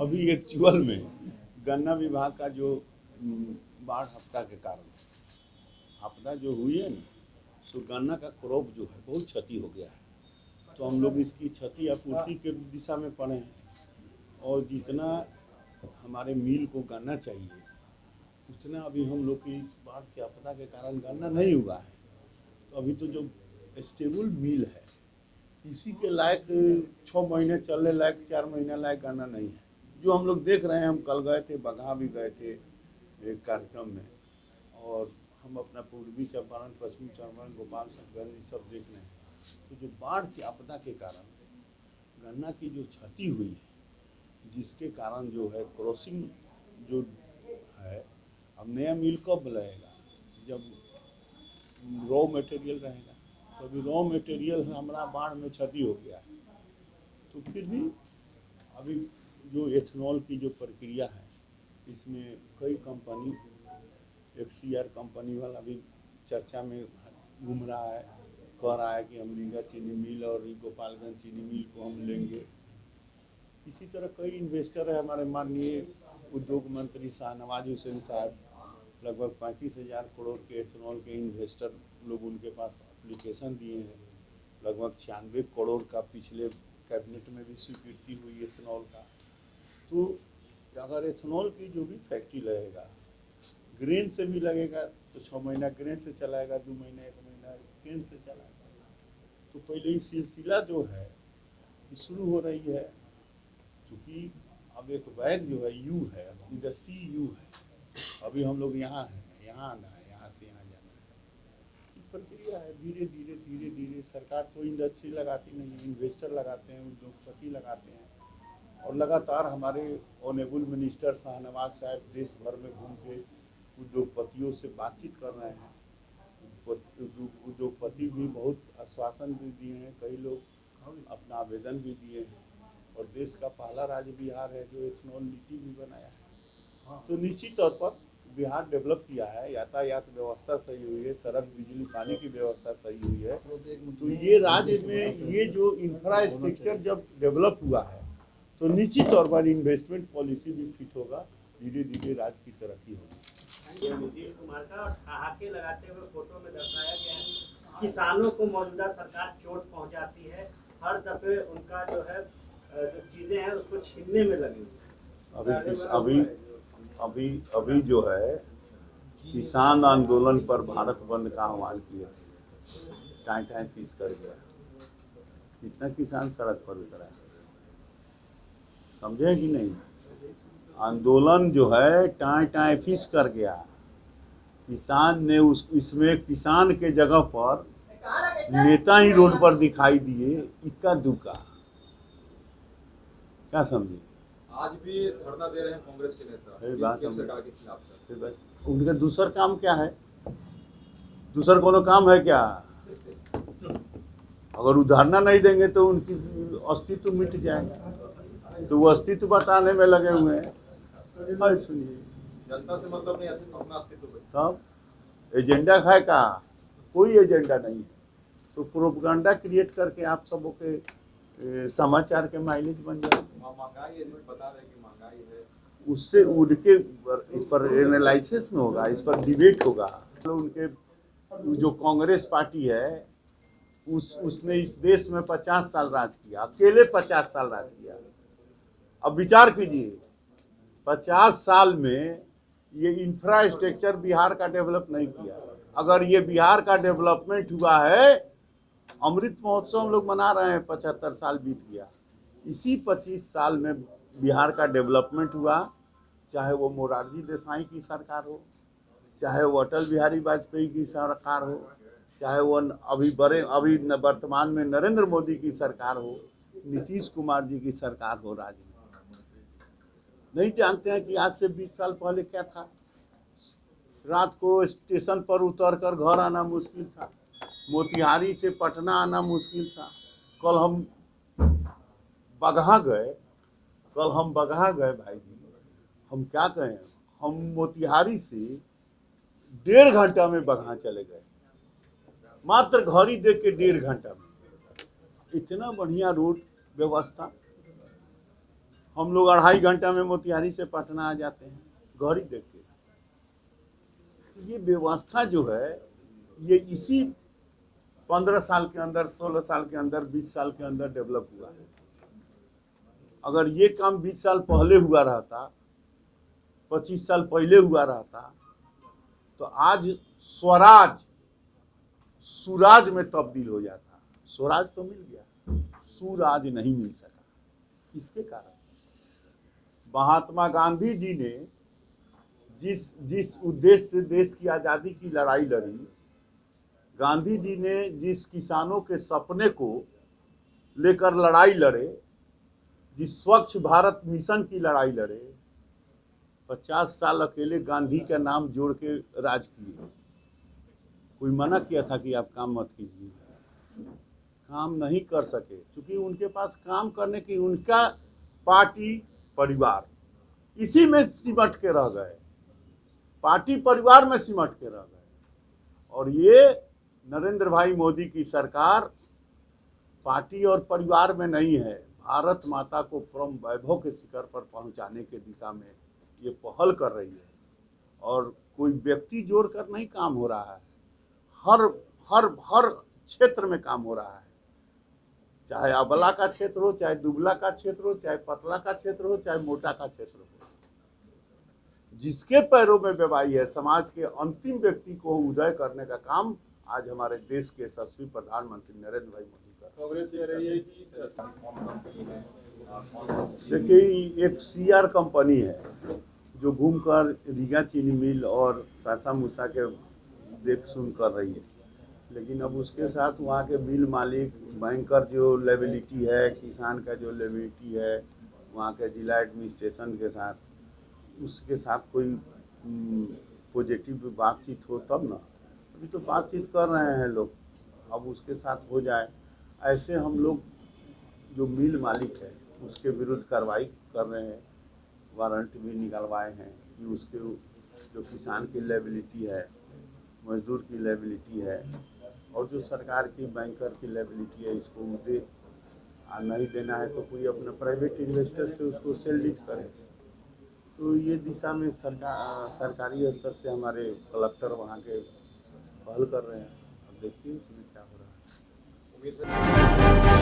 अभी एक्चुअल में गन्ना विभाग का जो बाढ़ आपदा के कारण आपदा जो हुई है ना, सो गन्ना का क्रॉप जो है बहुत क्षति हो गया है। तो हम लोग इसकी क्षति आपूर्ति के दिशा में पड़े हैं और जितना हमारे मिल को गन्ना चाहिए उतना अभी हम लोग की इस बाढ़ की आपदा के कारण गन्ना नहीं हुआ है। तो अभी तो जो स्टेबल मिल है इसी के लायक 6 महीने चलने लायक 4 महीने लायक गन्ना नहीं है। जो हम लोग देख रहे हैं, हम कल गए थे, बगहा भी गए थे एक कार्यक्रम में, और हम अपना पूर्वी चंपारण, पश्चिमी चंपारण, गोपाल गंज सब देख रहे हैं। तो जो बाढ़ की आपदा के कारण गन्ना की जो क्षति हुई है, जिसके कारण जो है क्रॉसिंग जो है, अब नया मिल कब लगेगा जब रॉ मटेरियल रहेगा। तो अभी रॉ मटेरियल हमारा बाढ़ में क्षति हो गया है। तो फिर भी अभी जो एथेनॉल की जो प्रक्रिया है इसमें कई कंपनी, एक्सीआर कंपनी वाला भी चर्चा में घूम रहा है, कह रहा है कि हम रीगा चीनी मिल और गोपालगंज चीनी मिल को हम लेंगे। इसी तरह कई इन्वेस्टर है, हमारे माननीय उद्योग मंत्री शाहनवाज हुसैन साहब, लगभग 35,000 करोड़ के एथेनॉल के इन्वेस्टर लोग उनके पास एप्लीकेशन दिए हैं। लगभग 96 करोड़ का पिछले कैबिनेट में भी स्वीकृति हुई एथेनॉल का। तो अगर एथेनॉल की जो भी फैक्ट्री लगेगा, ग्रेन से भी लगेगा तो 6 महीना ग्रेन से चलाएगा, 2 महीना 1 महीना ग्रेन से चलाएगा। तो पहले ही सिलसिला जो है ये शुरू हो रही है। क्योंकि अब एक बैग जो है यू है, इंडस्ट्री यू है। अभी हम लोग यहाँ हैं, यहाँ आना है, यहाँ से यहाँ जाना है, प्रक्रिया है। धीरे धीरे धीरे धीरे सरकार तो इंडस्ट्री लगाती नहीं है, इन्वेस्टर लगाते हैं, उद्योगपति लगाते हैं। और लगातार हमारे ऑनेबल मिनिस्टर शाहनवाज साहब देश भर में घूम के उद्योगपतियों से बातचीत कर रहे हैं। उद्योगपति भी बहुत आश्वासन भी दिए हैं, कई लोग अपना आवेदन भी दिए हैं। और देश का पहला राज्य बिहार है जो एथेनॉल नीति भी बनाया है। तो निश्चित तौर पर बिहार डेवलप किया है, यातायात व्यवस्था सही हुई है, सड़क, बिजली, पानी की व्यवस्था सही हुई है। तो ये राज्य में ये जो इंफ्रास्ट्रक्चर जब डेवलप हुआ है तो निश्चित तौर पर इन्वेस्टमेंट पॉलिसी भी फिट होगा, धीरे धीरे राज्य की तरक्की होगी। नीतीश कुमार का ठहाके लगाते हुए फोटो में दर्शाया गया है किसानों को मौजूदा सरकार चोट पहुंचाती है, हर दफे उनका जो है जो चीजें हैं उसको छीनने में लगी अभी अभी अभी जो है किसान आंदोलन पर भारत बंद का आह्वान किए थे, टाइम टाइम फीस कर गया। कितना किसान सड़क पर उतरा है, समझे कि नहीं? आंदोलन जो है टाइम टाइम फीस कर गया। किसान ने इसमें किसान के जगह पर नेता ही रोड पर दिखाई दिए, इक्का दुक्का। क्या समझे? आज भी धरना दे रहे हैं कांग्रेस के नेता सरकार के खिलाफ। उनका दूसरा काम क्या है? दूसरा कोनो काम है क्या? अगर वो धरना नहीं देंगे तो उनकी अस्तित्व मिट जाएगा। तो वो अस्तित्व बताने में लगे हुए हैं। सुनिए, जनता से मतलब नहीं, ऐसे अपना अस्तित्व। तब एजेंडा है का? कोई एजेंडा नहीं है। तो प्रोपगेंडा क्रिएट करके आप सबों के समाचार के माइलेज बन जाए। महंगाई बता रहे कि महंगाई है, उससे उनके इस पर एनालिसिस में होगा, इस पर डिबेट होगा। तो उनके जो कांग्रेस पार्टी है उसने इस देश में 50 साल राज किया, अकेले 50 साल राज किया। अब विचार कीजिए, 50 साल में ये इंफ्रास्ट्रक्चर बिहार का डेवलप नहीं किया। अगर ये बिहार का डेवलपमेंट हुआ है, अमृत महोत्सव हम लोग मना रहे हैं, 75 साल बीत गया। इसी 25 साल में बिहार का डेवलपमेंट हुआ, चाहे वो मोरारजी देसाई की सरकार हो, चाहे वो अटल बिहारी वाजपेयी की सरकार हो, चाहे वो अभी वर्तमान में नरेंद्र मोदी की सरकार हो, नीतीश कुमार जी की सरकार हो। राज्य में नहीं जानते हैं कि आज से 20 साल पहले क्या था? रात को स्टेशन पर उतरकर घर आना मुश्किल था, मोतिहारी से पटना आना मुश्किल था। कल हम बगहा गए भाई जी, हम क्या कहें, हम मोतिहारी से 1.5 घंटा में बगहा चले गए, मात्र घड़ी देख के 1.5 घंटा में। इतना बढ़िया रोड व्यवस्था। हम लोग 2.5 घंटा में मोतिहारी से पटना आ जाते हैं घड़ी देख के। तो ये व्यवस्था जो है ये इसी 15 साल के अंदर, 16 साल के अंदर, 20 साल के अंदर डेवलप हुआ है। अगर ये काम 20 साल पहले हुआ रहता, 25 साल पहले हुआ रहता, तो आज स्वराज सुराज में तब्दील हो जाता। स्वराज तो मिल गया, सुराज नहीं मिल सका। इसके कारण महात्मा गांधी जी ने जिस उद्देश्य से देश की आज़ादी की लड़ाई लड़ी, गांधी जी ने जिस किसानों के सपने को लेकर लड़ाई लड़े, जिस स्वच्छ भारत मिशन की लड़ाई लड़े, 50 साल अकेले गांधी का नाम जोड़ के राज किए। कोई मना किया था कि आप काम मत कीजिए? काम नहीं कर सके क्योंकि उनके पास काम करने की उनका पार्टी परिवार इसी में सिमट के रह गए, पार्टी परिवार में सिमट के रह गए। और ये नरेंद्र भाई मोदी की सरकार पार्टी और परिवार में नहीं है, भारत माता को परम वैभव के शिखर पर पहुंचाने के दिशा में ये पहल कर रही है। और कोई व्यक्ति जोड़कर नहीं काम हो रहा है, हर हर हर क्षेत्र में काम हो रहा है, चाहे अबला का क्षेत्र हो, चाहे दुबला का क्षेत्र हो, चाहे पतला का क्षेत्र हो, चाहे मोटा का क्षेत्र हो। जिसके पैरों में बेवाई है, समाज के अंतिम व्यक्ति को उदय करने का काम आज हमारे देश के यशस्वी प्रधानमंत्री नरेंद्र भाई मोदी कर। कांग्रेस ये रही है कि देखिए, एक सीआर कंपनी है जो घूमकर रीगा चीनी मिल और सासा मूसा के देख सुन कर रही है, लेकिन अब उसके साथ वहाँ के मिल मालिक, बैंकर जो लेबिलिटी है, किसान का जो लेबिलिटी है, वहाँ के जिला एडमिनिस्ट्रेशन के साथ, उसके साथ कोई पॉजिटिव बातचीत हो तब ना। अभी तो बातचीत कर रहे हैं लोग, अब उसके साथ हो जाए। ऐसे हम लोग जो मिल मालिक है उसके विरुद्ध कार्रवाई कर रहे हैं, वारंट भी निकलवाए हैं कि उसके जो किसान की लेबिलिटी है, मजदूर की लेबिलिटी है और जो सरकार की बैंकर की लेबिलिटी है, इसको मुद्दे नहीं देना है तो कोई अपने प्राइवेट इन्वेस्टर से उसको सेल डीड करे। तो ये दिशा में सरकारी स्तर से हमारे कलेक्टर वहाँ के पहल कर रहे हैं। अब देखिए इसमें क्या हो रहा है। उम्मीद है